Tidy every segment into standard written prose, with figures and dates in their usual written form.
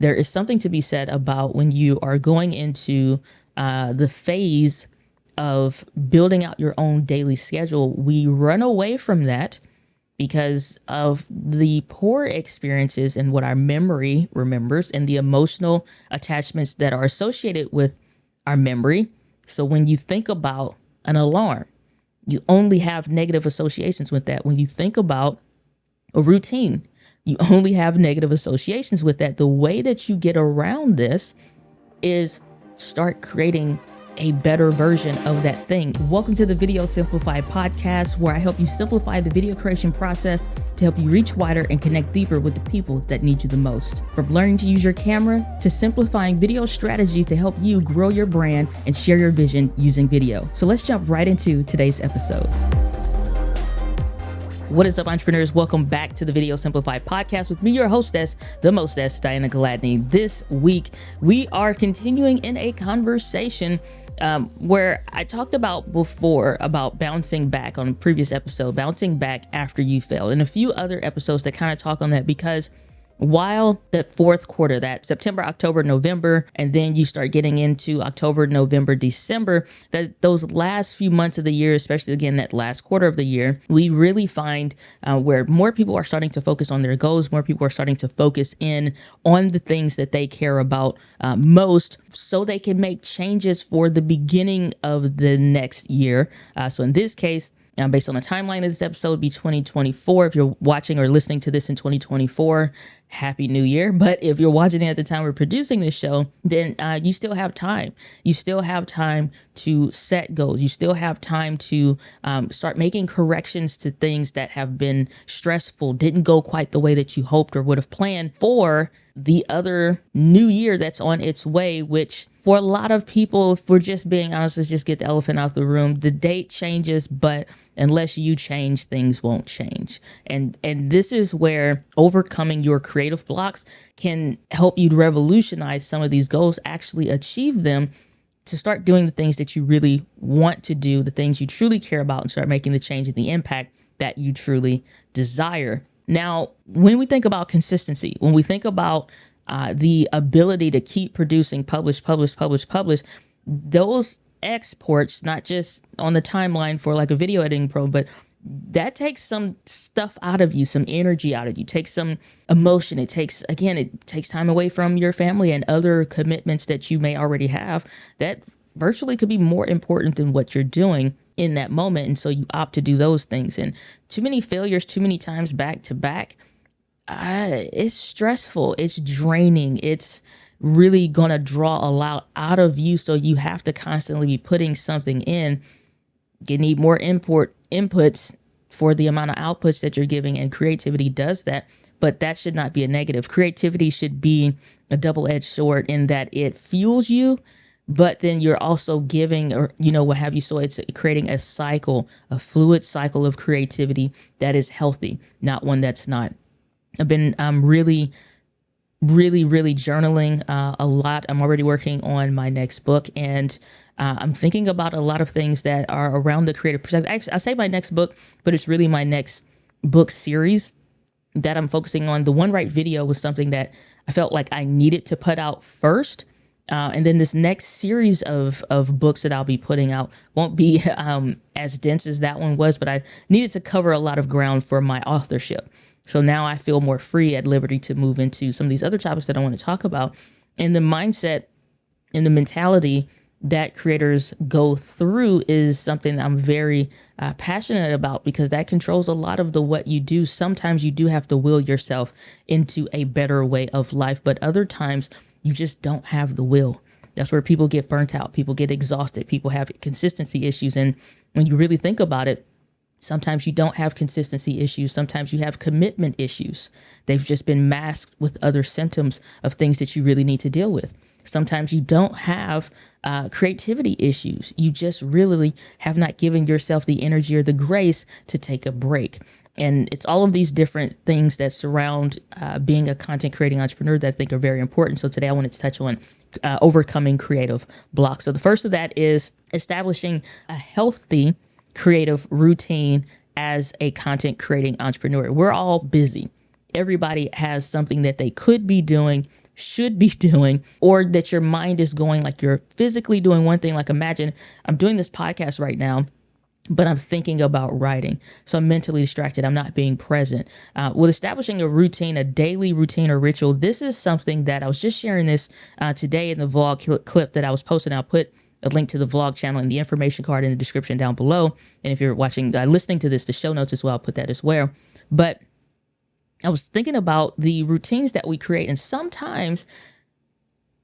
there is something to be said about when you are going into the phase of building out your own daily schedule. We run away from that because of the poor experiences and what our memory remembers and the emotional attachments that are associated with our memory. So when you think about an alarm, you only have negative associations with that. When you think about a routine, you only have negative associations with that. The way that you get around this is start creating a better version of that thing. Welcome to the Video Simplified podcast, where I help you simplify the video creation process to help you reach wider and connect deeper with the people that need you the most. From learning to use your camera to simplifying video strategies to help you grow your brand and share your vision using video. So let's jump right into today's episode. What is up, entrepreneurs? Welcome back to the Video Simplified podcast with me, your hostess, the mostess, Diana Gladney. This week, we are continuing in a conversation where I talked about before about bouncing back on a previous episode, bouncing back after you failed, and a few other episodes that kind of talk on that, because while the fourth quarter, that September, October, November, and then you start getting into October, November, December, that those last few months of the year, especially again, that last quarter of the year, we really find where more people are starting to focus on their goals, more people are starting to focus in on the things that they care about most, so they can make changes for the beginning of the next year. So in this case, based on the timeline of this episode, be 2024. If you're watching or listening to this in 2024, Happy New Year. But if you're watching it at the time we're producing this show, then you still have time. You still have time to set goals. You still have time to start making corrections to things that have been stressful, didn't go quite the way that you hoped or would have planned for the other new year that's on its way, which for a lot of people, if we're just being honest, let's just get the elephant out the room. The date changes, but unless you change, things won't change. And this is where overcoming your creative blocks can help you revolutionize some of these goals, actually achieve them, to start doing the things that you really want to do, the things you truly care about, and start making the change and the impact that you truly desire. Now, when we think about consistency, when we think about the ability to keep producing, publish, those exports, not just on the timeline for like a video editing pro, but that takes some stuff out of you, some energy out of you, takes some emotion. It takes time away from your family and other commitments that you may already have that virtually could be more important than what you're doing in that moment. And so you opt to do those things. And too many failures, too many times back to back, it's stressful, it's draining, it's really gonna draw a lot out of you. So you have to constantly be putting something in. You need more inputs for the amount of outputs that you're giving, and creativity does that. But that should not be a negative. Creativity should be a double-edged sword in that it fuels you, but then you're also giving, or what have you. So it's creating a cycle, a fluid cycle of creativity that is healthy, not one that's not. I've been really journaling a lot. I'm already working on my next book, and I'm thinking about a lot of things that are around the creative process. Actually, I say my next book, but it's really my next book series that I'm focusing on. The One Right video was something that I felt like I needed to put out first. And then this next series of books that I'll be putting out won't be as dense as that one was, but I needed to cover a lot of ground for my authorship. So now I feel more free at liberty to move into some of these other topics that I want to talk about. And the mindset and the mentality that creators go through is something that I'm very passionate about, because that controls a lot of what you do. Sometimes you do have to will yourself into a better way of life, but other times you just don't have the will. That's where people get burnt out. People get exhausted. People have consistency issues. And when you really think about it, sometimes you don't have consistency issues. Sometimes you have commitment issues. They've just been masked with other symptoms of things that you really need to deal with. Sometimes you don't have creativity issues. You just really have not given yourself the energy or the grace to take a break. And it's all of these different things that surround being a content creating entrepreneur that I think are very important. So today I wanted to touch on overcoming creative blocks. So the first of that is establishing a healthy creative routine as a content creating entrepreneur. We're all busy. Everybody has something that they could be doing should be doing, or that your mind is going like you're physically doing one thing. Like imagine I'm doing this podcast right now, but I'm thinking about writing. So I'm mentally distracted. I'm not being present. With establishing a routine, a daily routine or ritual, this is something that I was just sharing this today in the vlog clip that I was posting. I'll put a link to the vlog channel and the information card in the description down below. And if you're watching, listening to this, the show notes as well, I'll put that as well. But I was thinking about the routines that we create, and sometimes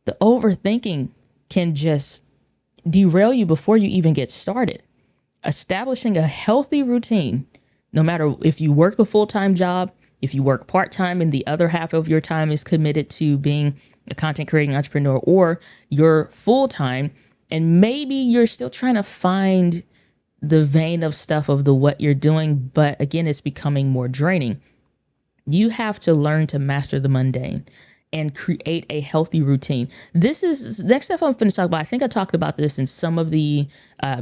the overthinking can just derail you before you even get started. Establishing a healthy routine, no matter if you work a full-time job, if you work part-time and the other half of your time is committed to being a content creating entrepreneur, or you're full-time and maybe you're still trying to find the vein of stuff of the what you're doing, but again, it's becoming more draining. You have to learn to master the mundane and create a healthy routine. This is next stuff I'm going to talk about. I think I talked about this in some of the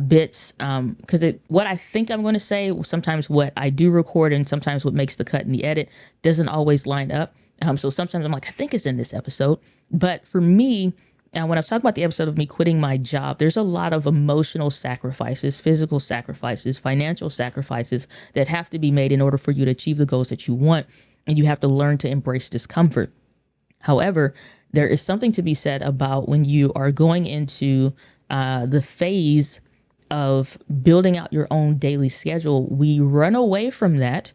bits because what I think I'm going to say, sometimes what I do record and sometimes what makes the cut and the edit doesn't always line up. So sometimes I'm like, I think it's in this episode. But for me, when I was talking about the episode of me quitting my job, there's a lot of emotional sacrifices, physical sacrifices, financial sacrifices that have to be made in order for you to achieve the goals that you want. And you have to learn to embrace discomfort. However, there is something to be said about when you are going into the phase of building out your own daily schedule. We run away from that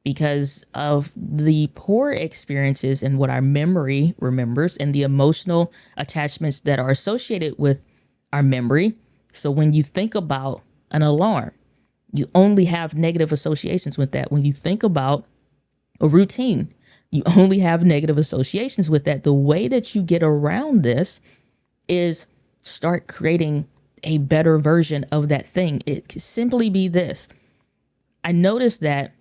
because of the poor experiences and what our memory remembers and the emotional attachments that are associated with our memory. So when you think about an alarm, you only have negative associations with that. When you think about a routine, you only have negative associations with that. The way that you get around this is start creating a better version of that thing. It could simply be this. I noticed that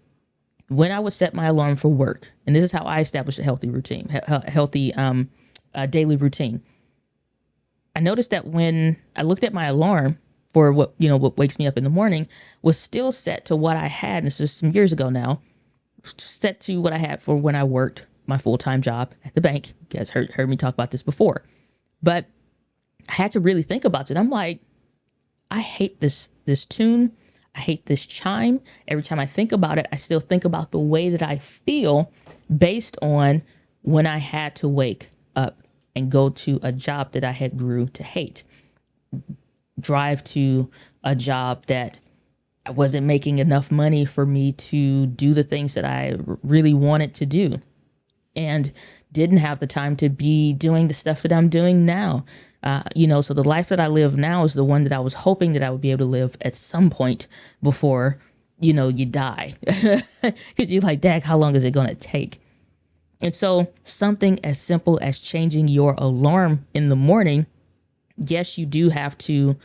when I would set my alarm for work, and this is how I established a healthy routine, healthy daily routine. I noticed that when I looked at my alarm for what wakes me up in the morning was still set to what I had. And this is some years ago now. Set to what I had for when I worked my full-time job at the bank. You guys heard me talk about this before, but I had to really think about it. I'm like, I hate this tune. I hate this chime. Every time I think about it, I still think about the way that I feel based on when I had to wake up and go to a job that I had grew to hate, drive to a job that I wasn't making enough money for me to do the things that I really wanted to do, and didn't have the time to be doing the stuff that I'm doing now. So the life that I live now is the one that I was hoping that I would be able to live at some point before, you die. Because you're like, Dag, how long is it going to take? And so something as simple as changing your alarm in the morning, yes, you do have to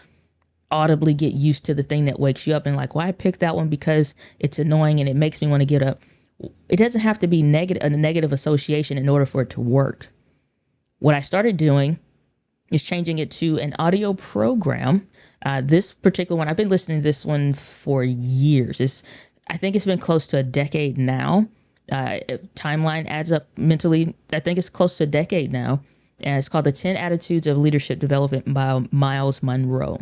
audibly get used to the thing that wakes you up, and like, well, I picked that one because it's annoying and it makes me want to get up. It doesn't have to be a negative association in order for it to work. What I started doing is changing it to an audio program. This particular one, I've been listening to this one for years. I think it's been close to a decade now. Timeline adds up mentally. I think it's close to a decade now. And it's called The 10 Attitudes of Leadership Development by Miles Monroe.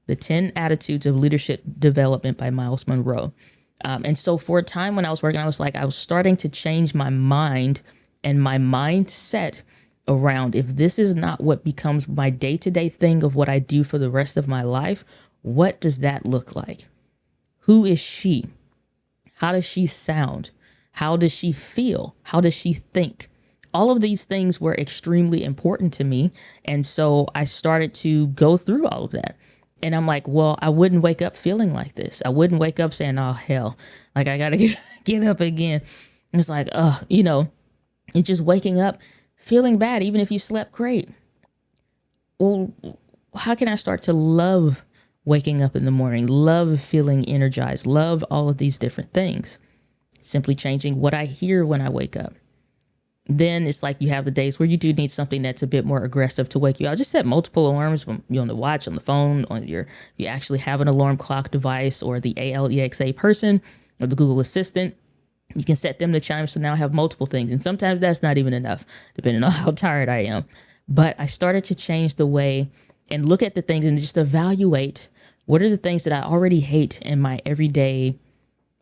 The 10 Attitudes of Leadership Development by Miles Monroe. And so for a time when I was working, I was starting to change my mind and my mindset around, if this is not what becomes my day-to-day thing of what I do for the rest of my life, what does that look like? Who is she? How does she sound? How does she feel? How does she think? All of these things were extremely important to me. And so I started to go through all of that. And I'm like, well, I wouldn't wake up feeling like this. I wouldn't wake up saying, oh, hell, like I got to get up again. And it's like, it's just waking up feeling bad, even if you slept great. Well, how can I start to love waking up in the morning, love feeling energized, love all of these different things? Simply changing what I hear when I wake up. Then it's like you have the days where you do need something that's a bit more aggressive to wake you up. Just set multiple alarms on the watch, on the phone, you actually have an alarm clock device, or the Alexa person or the Google Assistant. You can set them to chime. So now I have multiple things. And sometimes that's not even enough, depending on how tired I am. But I started to change the way and look at the things and just evaluate what are the things that I already hate in my everyday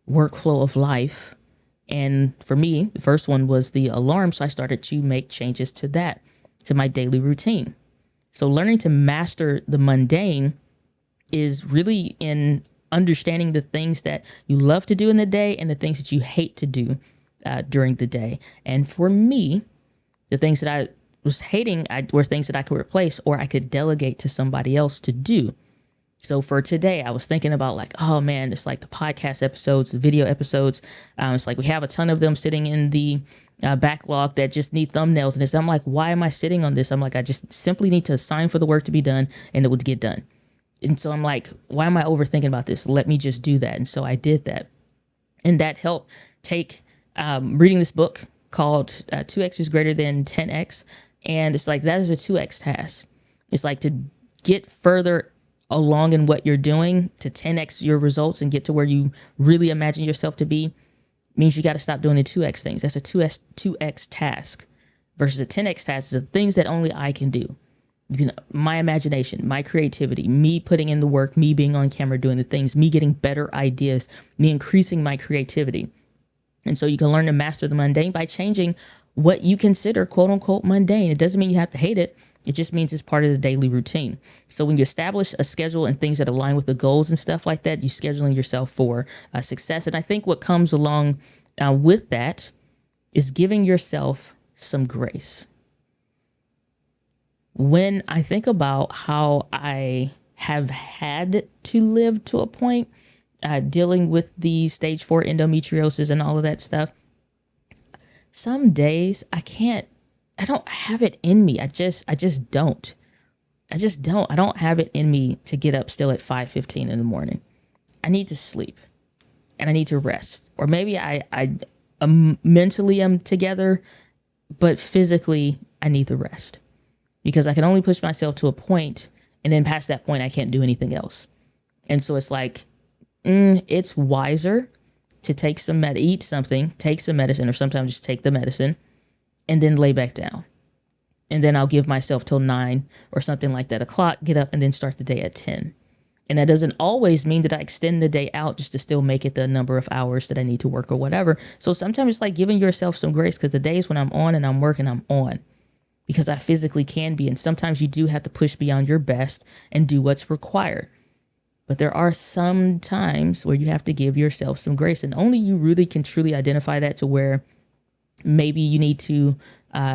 workflow of life. And for me, the first one was the alarm. So I started to make changes to that, to my daily routine. So learning to master the mundane is really in understanding the things that you love to do in the day and the things that you hate to do during the day. And for me, the things that I was hating were things that I could replace or I could delegate to somebody else to do. So for today, I was thinking about like, oh man, it's like the podcast episodes, the video episodes. It's like we have a ton of them sitting in the backlog that just need thumbnails. And I'm like, why am I sitting on this? I'm like, I just simply need to sign for the work to be done and it would get done. And so I'm like, why am I overthinking about this? Let me just do that. And so I did that. And that helped take reading this book called 2X is greater than 10X. And it's like, that is a 2X task. It's like to get further along in what you're doing to 10X your results and get to where you really imagine yourself to be means you got to stop doing the 2X things. That's a 2X task versus a 10X task is the things that only I can do. You know, my imagination, my creativity, me putting in the work, me being on camera, doing the things, me getting better ideas, me increasing my creativity. And so you can learn to master the mundane by changing what you consider quote unquote mundane. It doesn't mean you have to hate it. It just means it's part of the daily routine. So when you establish a schedule and things that align with the goals and stuff like that, you're scheduling yourself for success. And I think what comes along with that is giving yourself some grace. When I think about how I have had to live to a point, dealing with the stage 4 endometriosis and all of that stuff, some days I don't have it in me. I just don't. I don't have it in me to get up still at 5:15 in the morning. I need to sleep and I need to rest. Or maybe I mentally am together, but physically I need the rest. Because I can only push myself to a point, and then past that point, I can't do anything else. And so it's like, it's wiser to take eat something, take some medicine, or sometimes just take the medicine, and then lay back down. And then I'll give myself till 9 or something like that o'clock, get up, and then start the day at 10. And that doesn't always mean that I extend the day out just to still make it the number of hours that I need to work or whatever. So sometimes it's like giving yourself some grace, because the days when I'm on and I'm working, I'm on. Because I physically can be. And sometimes you do have to push beyond your best and do what's required. But there are some times where you have to give yourself some grace. And only you really can truly identify that, to where maybe you need to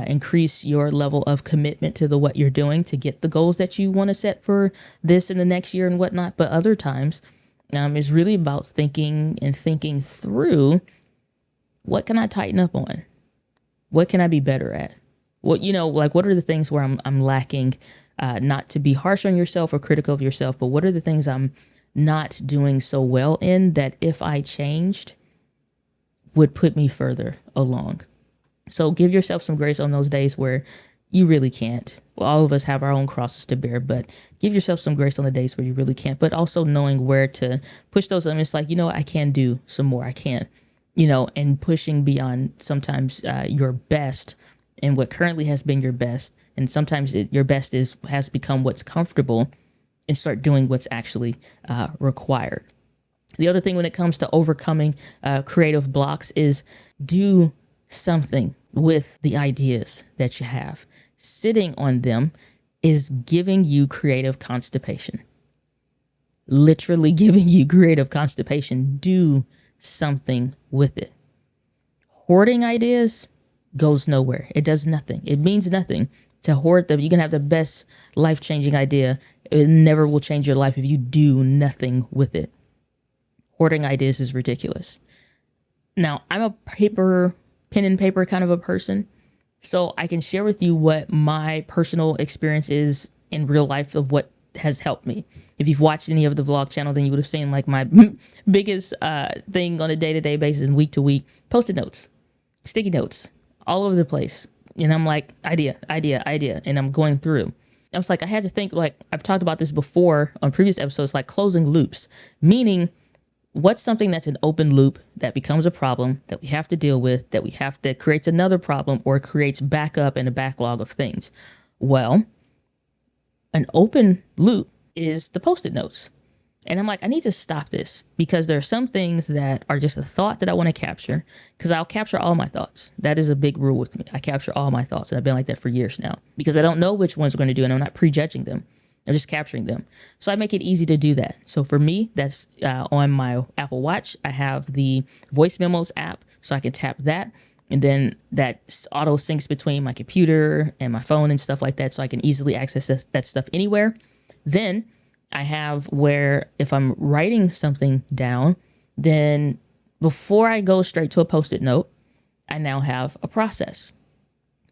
increase your level of commitment to what you're doing to get the goals that you want to set for this in the next year and whatnot. But other times it's really about thinking through, what can I tighten up on? What can I be better at? What are the things where I'm lacking, not to be harsh on yourself or critical of yourself, but what are the things I'm not doing so well in that if I changed would put me further along? So give yourself some grace on those days where you really can't. Well, all of us have our own crosses to bear, but give yourself some grace on the days where you really can't, but also knowing where to push those limits. Like, I can do some more. I can, and pushing beyond sometimes your best and what currently has been your best. And sometimes your best has become what's comfortable, and start doing what's actually required. The other thing when it comes to overcoming creative blocks is do something with the ideas that you have. Sitting on them is giving you creative constipation. Literally giving you creative constipation. Do something with it. Hoarding ideas goes nowhere. It does nothing. It means nothing to hoard them. You can have the best life-changing idea. It never will change your life if you do nothing with it. Hoarding ideas is ridiculous. Now, I'm a pen and paper kind of a person, so I can share with you what my personal experience is in real life of what has helped me. If you've watched any of the vlog channel, then you would have seen like my biggest thing on a day-to-day basis and week to week: Post-it notes, sticky notes, all over the place. And I'm like, idea. And I'm going through. I was like, I had to think, like, I've talked about this before on previous episodes, like closing loops, meaning what's something that's an open loop that becomes a problem that we have to deal with, that creates another problem or creates backup and a backlog of things? Well, an open loop is the Post-it notes. And I'm like, I need to stop this because there are some things that are just a thought that I want to capture, because I'll capture all my thoughts. That is a big rule with me. I capture all my thoughts, and I've been like that for years now because I don't know which ones are going to do, and I'm not prejudging them. I'm just capturing them. So I make it easy to do that. So for me, that's on my Apple Watch. I have the voice memos app, so I can tap that. And then that auto syncs between my computer and my phone and stuff like that, so I can easily access that stuff anywhere. Then I have where if I'm writing something down, then before I go straight to a Post-it note, I now have a process.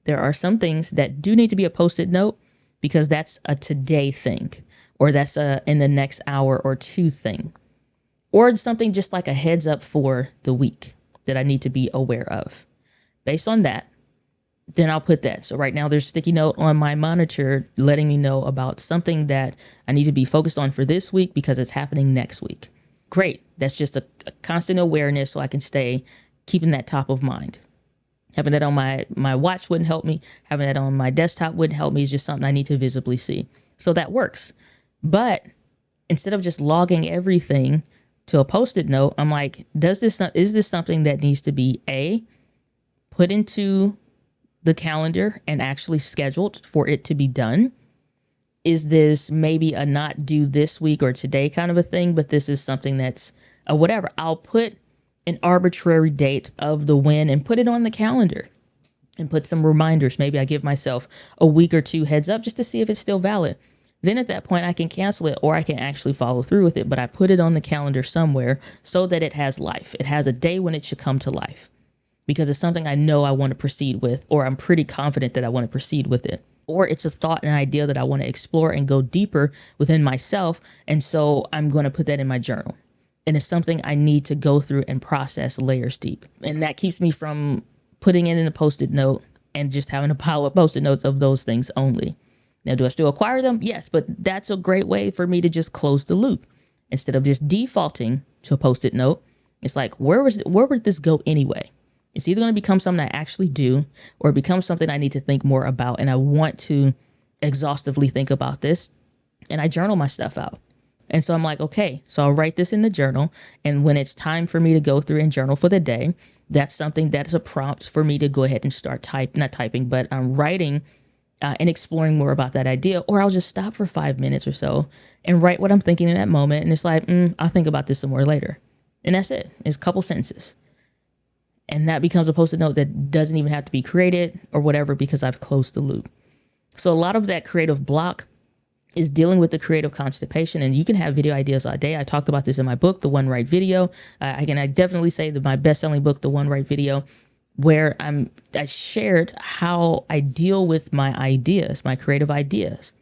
There are some things that do need to be a Post-it note because that's a today thing, or that's a in the next hour or two thing, or something just like a heads up for the week that I need to be aware of. Based on that, then I'll put that. So right now there's a sticky note on my monitor letting me know about something that I need to be focused on for this week because it's happening next week. Great. That's just a constant awareness so I can stay keeping that top of mind. Having that on my watch wouldn't help me. Having that on my desktop wouldn't help me. It's just something I need to visibly see. So that works. But instead of just logging everything to a Post-it note, I'm like, is this something that needs to be put into the calendar and actually scheduled for it to be done? Is this maybe a not due this week or today kind of a thing, but this is something that's whatever. I'll put an arbitrary date of the when and put it on the calendar and put some reminders. Maybe I give myself a week or two heads up just to see if it's still valid. Then at that point I can cancel it or I can actually follow through with it, but I put it on the calendar somewhere so that it has life. It has a day when it should come to life, because it's something I know I want to proceed with, or I'm pretty confident that I want to proceed with it. Or it's a thought and idea that I want to explore and go deeper within myself. And so I'm going to put that in my journal. And it's something I need to go through and process layers deep. And that keeps me from putting it in a Post-it note and just having a pile of Post-it notes of those things only. Now, do I still acquire them? Yes, but that's a great way for me to just close the loop. Instead of just defaulting to a Post-it note, it's like, where would this go anyway? It's either going to become something I actually do or become something I need to think more about. And I want to exhaustively think about this. And I journal my stuff out. And so I'm like, okay, so I'll write this in the journal. And when it's time for me to go through and journal for the day, that's something that's a prompt for me to go ahead and start writing and exploring more about that idea. Or I'll just stop for 5 minutes or so and write what I'm thinking in that moment. And it's like, I'll think about this some more later. And that's it. It's a couple sentences. And that becomes a Post-it note that doesn't even have to be created or whatever, because I've closed the loop. So a lot of that creative block is dealing with the creative constipation. And you can have video ideas all day. I talked about this in my book, The One Right Video. I definitely say that my best-selling book, The One Right Video, where I shared how I deal with my ideas, my creative ideas.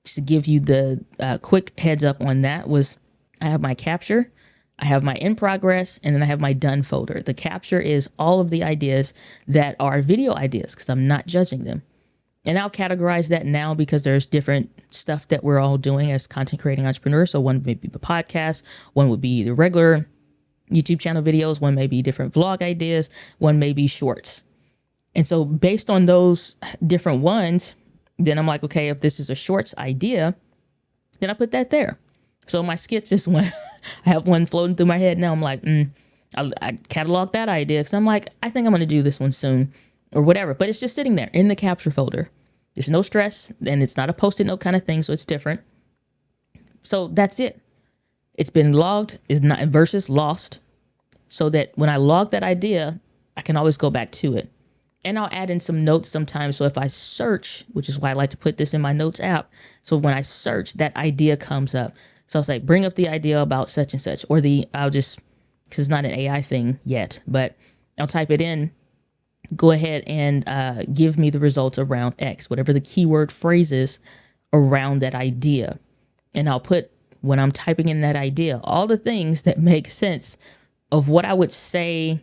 Just to give you the quick heads up on that was I have my capture, I have my in progress, and then I have my done folder. The capture is all of the ideas that are video ideas because I'm not judging them. And I'll categorize that now because there's different stuff that we're all doing as content creating entrepreneurs. So one may be the podcast, one would be the regular YouTube channel videos, one may be different vlog ideas, one may be shorts. And so based on those different ones, then I'm like, okay, if this is a shorts idea, then I put that there. So my skits is one, I have one floating through my head now. I'm like, I catalog that idea because I'm like, I think I'm going to do this one soon or whatever. But it's just sitting there in the capture folder. There's no stress, and it's not a Post-it note kind of thing, so it's different. So that's it. It's been logged, is not versus lost, so that when I log that idea, I can always go back to it. And I'll add in some notes sometimes. So if I search, which is why I like to put this in my notes app, so when I search, that idea comes up. So I'll say, bring up the idea about such and such, or because it's not an AI thing yet, but I'll type it in, go ahead and give me the results around X, whatever the keyword phrase is around that idea. And I'll put, when I'm typing in that idea, all the things that make sense of what I would say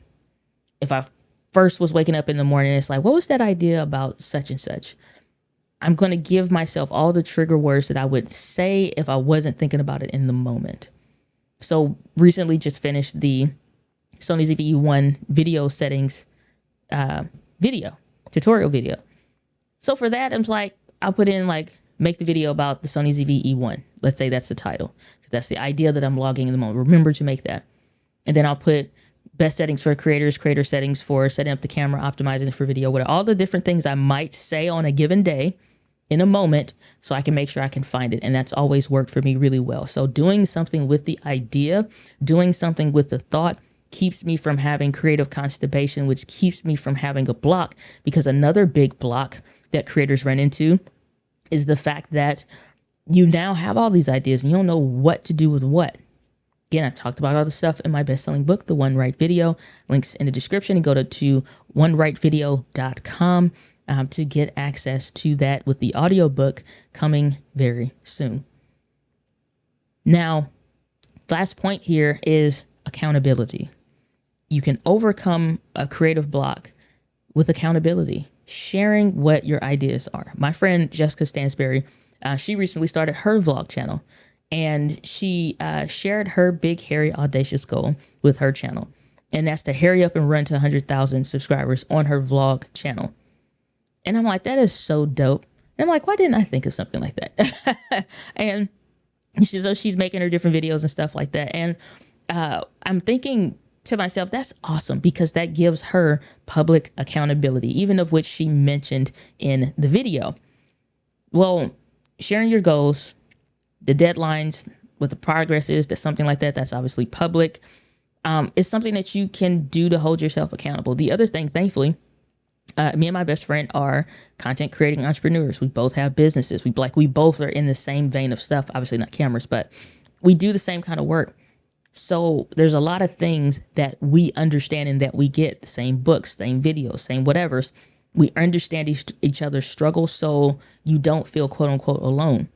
if I first was waking up in the morning. It's like, what was that idea about such and such? I'm going to give myself all the trigger words that I would say if I wasn't thinking about it in the moment. So recently just finished the Sony ZV-E1 video settings video, tutorial video. So for that, I'm like, I'll put in like, make the video about the Sony ZV-E1. Let's say that's the title, because that's the idea that I'm logging in the moment. Remember to make that. And then I'll put best settings for creators, creator settings for setting up the camera, optimizing it for video, whatever, all the different things I might say on a given day in a moment, so I can make sure I can find it. And that's always worked for me really well. So doing something with the idea, doing something with the thought, keeps me from having creative constipation, which keeps me from having a block, because another big block that creators run into is the fact that you now have all these ideas and you don't know what to do with what. Again, I talked about all the stuff in my best-selling book, The One Right Video. Links in the description, and go to onerightvideo.com to get access to that, with the audiobook coming very soon. Now, last point here is accountability. You can overcome a creative block with accountability, sharing what your ideas are. My friend Jessica Stansberry, she recently started her vlog channel, and she shared her big, hairy, audacious goal with her channel. And that's to hurry up and run to 100,000 subscribers on her vlog channel. And I'm like, that is so dope. And I'm like, why didn't I think of something like that? And she's making her different videos and stuff like that. And I'm thinking to myself, that's awesome, because that gives her public accountability, even of which she mentioned in the video. Well, sharing your goals, the deadlines, what the progress is, that's something like that, that's obviously public. It's something that you can do to hold yourself accountable. The other thing, thankfully, me and my best friend are content creating entrepreneurs. We both have businesses. We both are in the same vein of stuff, obviously not cameras, but we do the same kind of work. So there's a lot of things that we understand and that we get, the same books, same videos, same whatevers. We understand each other's struggles, so you don't feel quote unquote alone.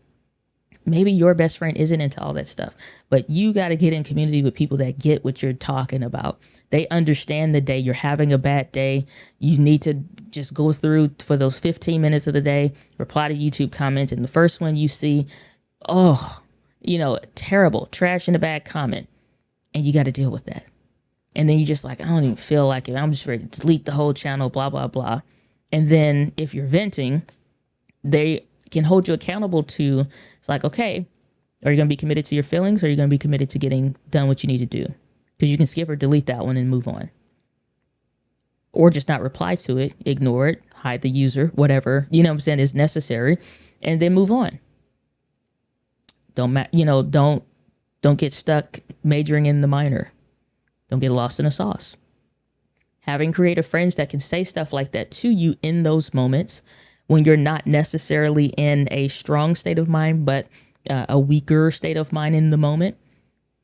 Maybe your best friend isn't into all that stuff, but you got to get in community with people that get what you're talking about. They understand the day you're having a bad day. You need to just go through for those 15 minutes of the day, reply to YouTube comments, and the first one you see, terrible, trash in the bag comment. And you got to deal with that. And then you just like, I don't even feel like it. I'm just ready to delete the whole channel, blah, blah, blah. And then if you're venting, they can hold you accountable to, it's like, okay, are you going to be committed to your feelings, or are you going to be committed to getting done what you need to do? Because you can skip or delete that one and move on. Or just not reply to it, ignore it, hide the user, whatever, is necessary, and then move on. Don't get stuck majoring in the minor. Don't get lost in the sauce. Having creative friends that can say stuff like that to you in those moments when you're not necessarily in a strong state of mind, but a weaker state of mind in the moment,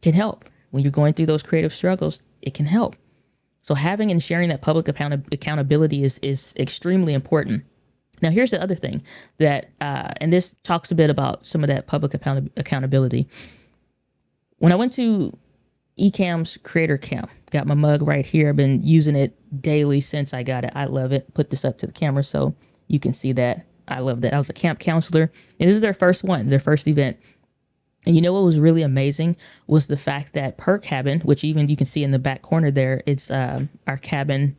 can help. When you're going through those creative struggles, it can help. So having and sharing that public accountability is extremely important. Now, here's the other thing that, and this talks a bit about some of that public accountability. When I went to Ecamm's Creator Camp, got my mug right here. I've been using it daily since I got it. I love it. Put this up to the camera so you can see that. I love that. I was a camp counselor, and this is their first one, their first event. And you know what was really amazing was the fact that per cabin, which even you can see in the back corner there, it's our cabin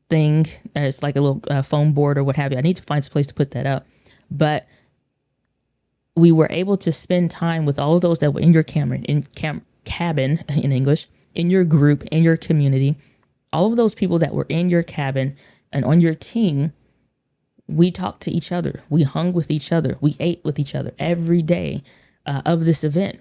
thing. It's like a little foam board or what have you. I need to find some place to put that up. But we were able to spend time with all of those that were in your cabin in English, in your group, in your community. All of those people that were in your cabin and on your team, we talked to each other. We hung with each other. We ate with each other every day of this event.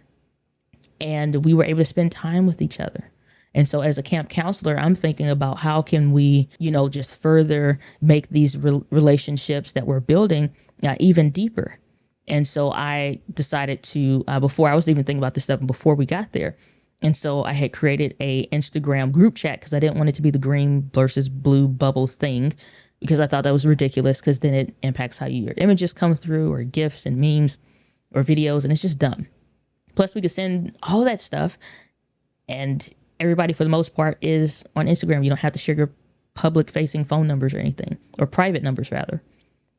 And we were able to spend time with each other. And so as a camp counselor, I'm thinking about how can we, just further make these relationships that we're building even deeper. And so I decided to, before I was even thinking about this stuff before we got there. And so I had created a Instagram group chat because I didn't want it to be the green versus blue bubble thing, because I thought that was ridiculous, because then it impacts how your images come through, or GIFs and memes or videos, and it's just dumb. Plus we could send all that stuff, and everybody for the most part is on Instagram. You don't have to share your public facing phone numbers or anything, or private numbers rather.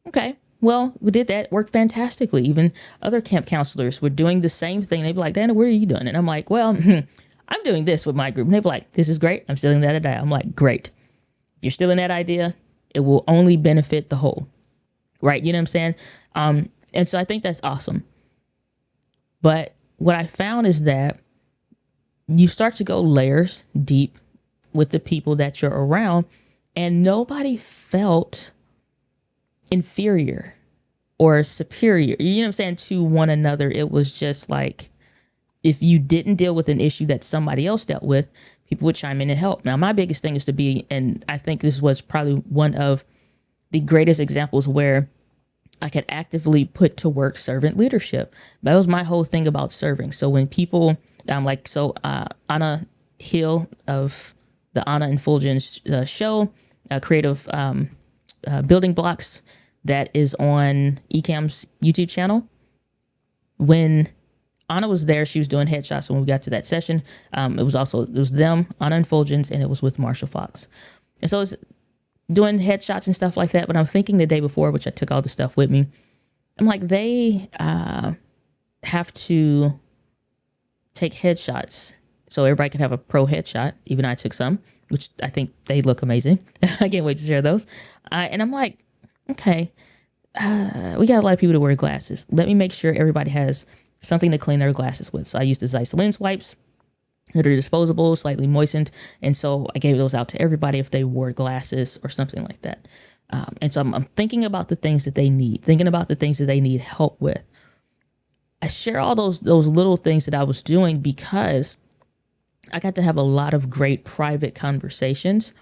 Okay. Well, we did that, worked fantastically. Even other camp counselors were doing the same thing. They'd be like, Dana, what are you doing? And I'm like, well, I'm doing this with my group. And they'd be like, this is great. I'm stealing that idea. I'm like, great. If you're stealing that idea, it will only benefit the whole, right? You know what I'm saying? And so I think that's awesome. But what I found is that you start to go layers deep with the people that you're around, and nobody felt inferior or superior, you know what I'm saying, to one another. It was just like, if you didn't deal with an issue that somebody else dealt with, people would chime in and help. Now, my biggest thing is to be, and I think this was probably one of the greatest examples where I could actively put to work servant leadership. That was my whole thing about serving. So when people, Anna Hill of the Anna and Fulgens show, creative building blocks, that is on Ecamm's YouTube channel. When Anna was there, she was doing headshots. When we got to that session, it was them, Anna and Fulgens, and it was with Marshall Fox. And so it's doing headshots and stuff like that. But I'm thinking the day before, which I took all the stuff with me, I'm like, they have to take headshots so everybody can have a pro headshot. Even I took some, which I think they look amazing. I can't wait to share those. And I'm like, okay, we got a lot of people to wear glasses. Let me make sure everybody has something to clean their glasses with. So I used the Zeiss lens wipes that are disposable, slightly moistened. And so I gave those out to everybody if they wore glasses or something like that. And so I'm thinking about the things that they need, thinking about the things that they need help with. I share all those little things that I was doing because I got to have a lot of great private conversations,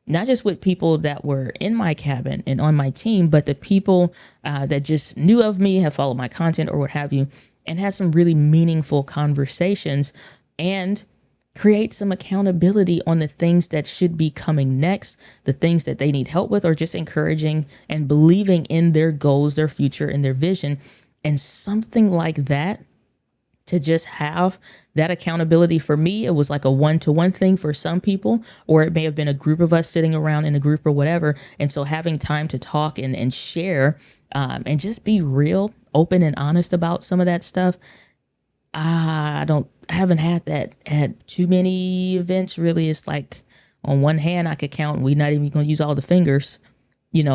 not just with people that were in my cabin and on my team, but the people that just knew of me, have followed my content or what have you, and had some really meaningful conversations and create some accountability on the things that should be coming next, the things that they need help with, or just encouraging and believing in their goals, their future, and their vision. And something like that, to just have that accountability, for me, it was like a one-to-one thing for some people, or it may have been a group of us sitting around in a group or whatever. And so having time to talk and share and just be real, open and honest about some of that stuff. I haven't had that at too many events. Really, it's like on one hand I could count, we're not even going to use all the fingers,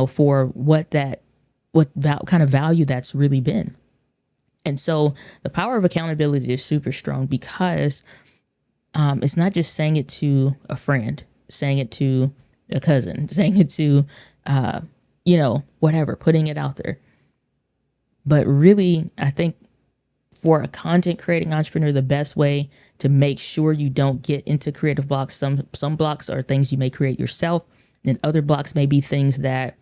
for what kind of value that's really been. And so the power of accountability is super strong because it's not just saying it to a friend, saying it to a cousin, saying it to, whatever, putting it out there. But really, I think for a content creating entrepreneur, the best way to make sure you don't get into creative blocks, some blocks are things you may create yourself, and other blocks may be things that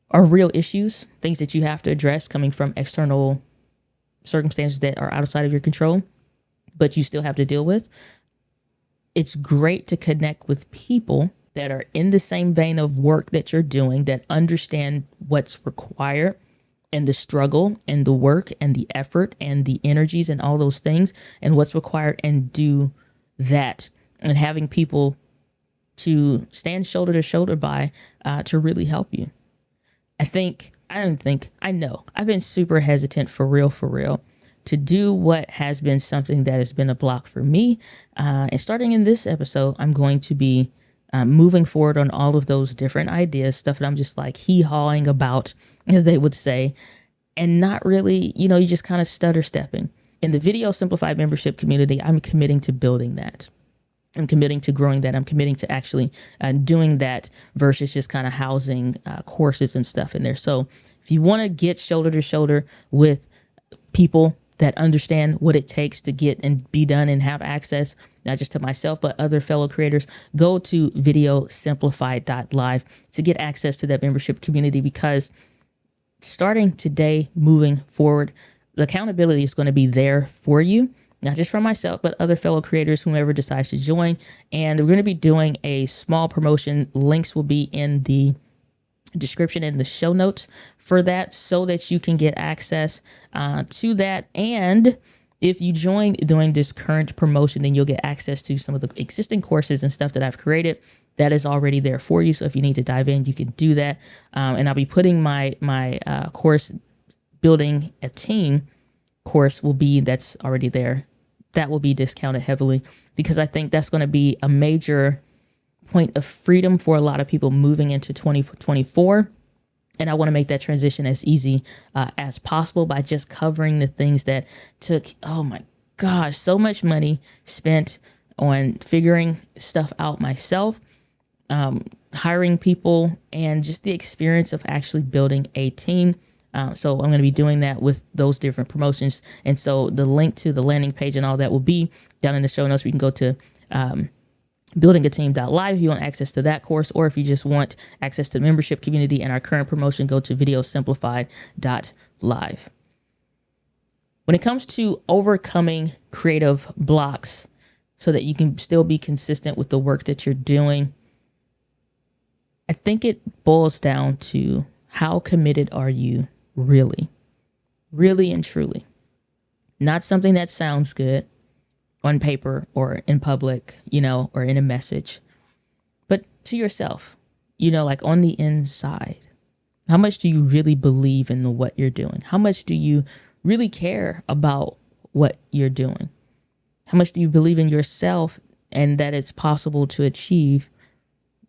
are real issues, things that you have to address coming from external circumstances that are outside of your control, but you still have to deal with. It's great to connect with people that are in the same vein of work that you're doing, that understand what's required and the struggle and the work and the effort and the energies and all those things and what's required, and do that. And having people to stand shoulder to shoulder by to really help you. I know I've been super hesitant for real to do what has been something that has been a block for me. And starting in this episode, I'm going to be moving forward on all of those different ideas, stuff that I'm just like hee-hawing about, as they would say, and not really, you just kind of stutter stepping. In the Video Simplified membership community, I'm committing to building that. I'm committing to growing that. I'm committing to actually doing that versus just kind of housing courses and stuff in there. So if you want to get shoulder to shoulder with people that understand what it takes to get and be done and have access, not just to myself, but other fellow creators, go to videosimplified.live to get access to that membership community, because starting today, moving forward, the accountability is going to be there for you. Not just from myself, but other fellow creators, whomever decides to join. And we're going to be doing a small promotion. Links will be in the description and the show notes for that, so that you can get access to that. And if you join during this current promotion, then you'll get access to some of the existing courses and stuff that I've created that is already there for you. So if you need to dive in, you can do that. And I'll be putting my course, Building a Team course, that's already there. That will be discounted heavily because I think that's going to be a major point of freedom for a lot of people moving into 2024. And I want to make that transition as easy as possible by just covering the things that took, oh my gosh, so much money spent on figuring stuff out myself, hiring people, and just the experience of actually building a team. So I'm going to be doing that with those different promotions. And so the link to the landing page and all that will be down in the show notes. You can go to buildingateam.live if you want access to that course, or if you just want access to the membership community and our current promotion, go to videosimplified.live. When it comes to overcoming creative blocks so that you can still be consistent with the work that you're doing, I think it boils down to how committed are you really, really and truly. Not something that sounds good on paper or in public, or in a message, but to yourself, like on the inside. How much do you really believe in what you're doing? How much do you really care about what you're doing? How much do you believe in yourself and that it's possible to achieve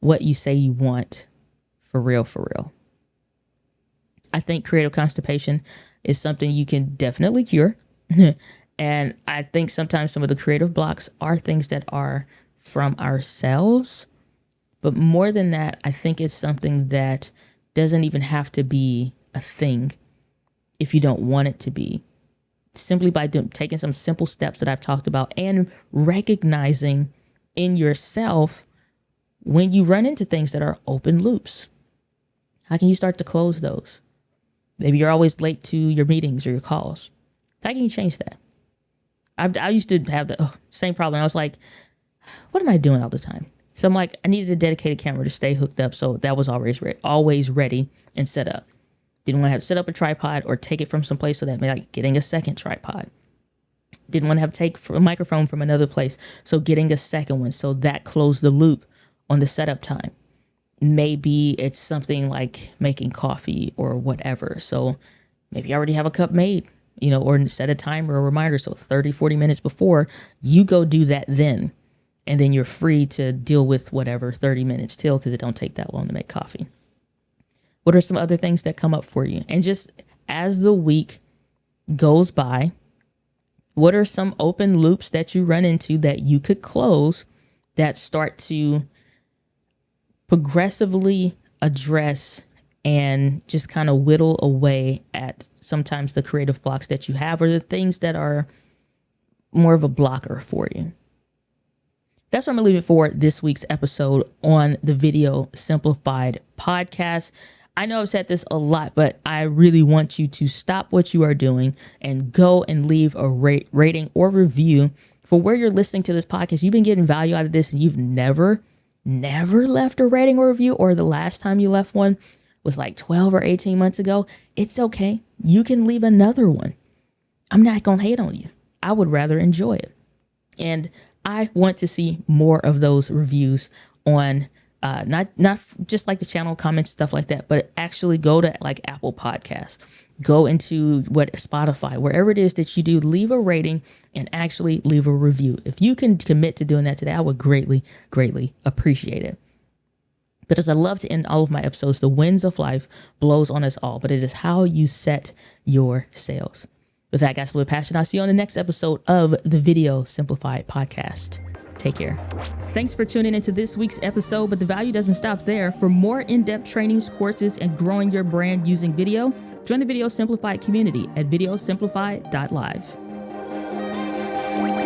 what you say you want for real, for real? I think creative constipation is something you can definitely cure. And I think sometimes some of the creative blocks are things that are from ourselves. But more than that, I think it's something that doesn't even have to be a thing if you don't want it to be. Simply by taking some simple steps that I've talked about and recognizing in yourself when you run into things that are open loops. How can you start to close those? Maybe you're always late to your meetings or your calls. How can you change that? I used to have the same problem. I was like, what am I doing all the time? So I'm like, I needed a dedicated camera to stay hooked up. So that was always ready and set up. Didn't want to have to set up a tripod or take it from someplace. So that meant like getting a second tripod. Didn't want to have to take a microphone from another place. So getting a second one. So that closed the loop on the setup time. Maybe it's something like making coffee or whatever. So maybe I already have a cup made, or set a timer or a reminder. So 30, 40 minutes before, you go do that then. And then you're free to deal with whatever 30 minutes till, because it don't take that long to make coffee. What are some other things that come up for you? And just as the week goes by, what are some open loops that you run into that you could close that start to progressively address and just kind of whittle away at sometimes the creative blocks that you have, or the things that are more of a blocker for you? That's what I'm going to leave it for this week's episode on the Video Simplified podcast. I know I've said this a lot, but I really want you to stop what you are doing and go and leave a rating or review for where you're listening to this podcast. You've been getting value out of this and you've never left a rating or review, or the last time you left one was like 12 or 18 months ago. It's okay. You can leave another one. I'm not going to hate on you. I would rather enjoy it. And I want to see more of those reviews on not just like the channel comments, stuff like that, but actually go to like Apple Podcasts, go into Spotify, wherever it is that you do, leave a rating and actually leave a review. If you can commit to doing that today, I would greatly, greatly appreciate it. But as I love to end all of my episodes, the winds of life blows on us all, but it is how you set your sails. With that, guys, with passion, I'll see you on the next episode of the Video Simplified podcast. Take care. Thanks for tuning into this week's episode, but the value doesn't stop there. For more in-depth trainings, courses, and growing your brand using video, join the Video Simplified community at videosimplified.live.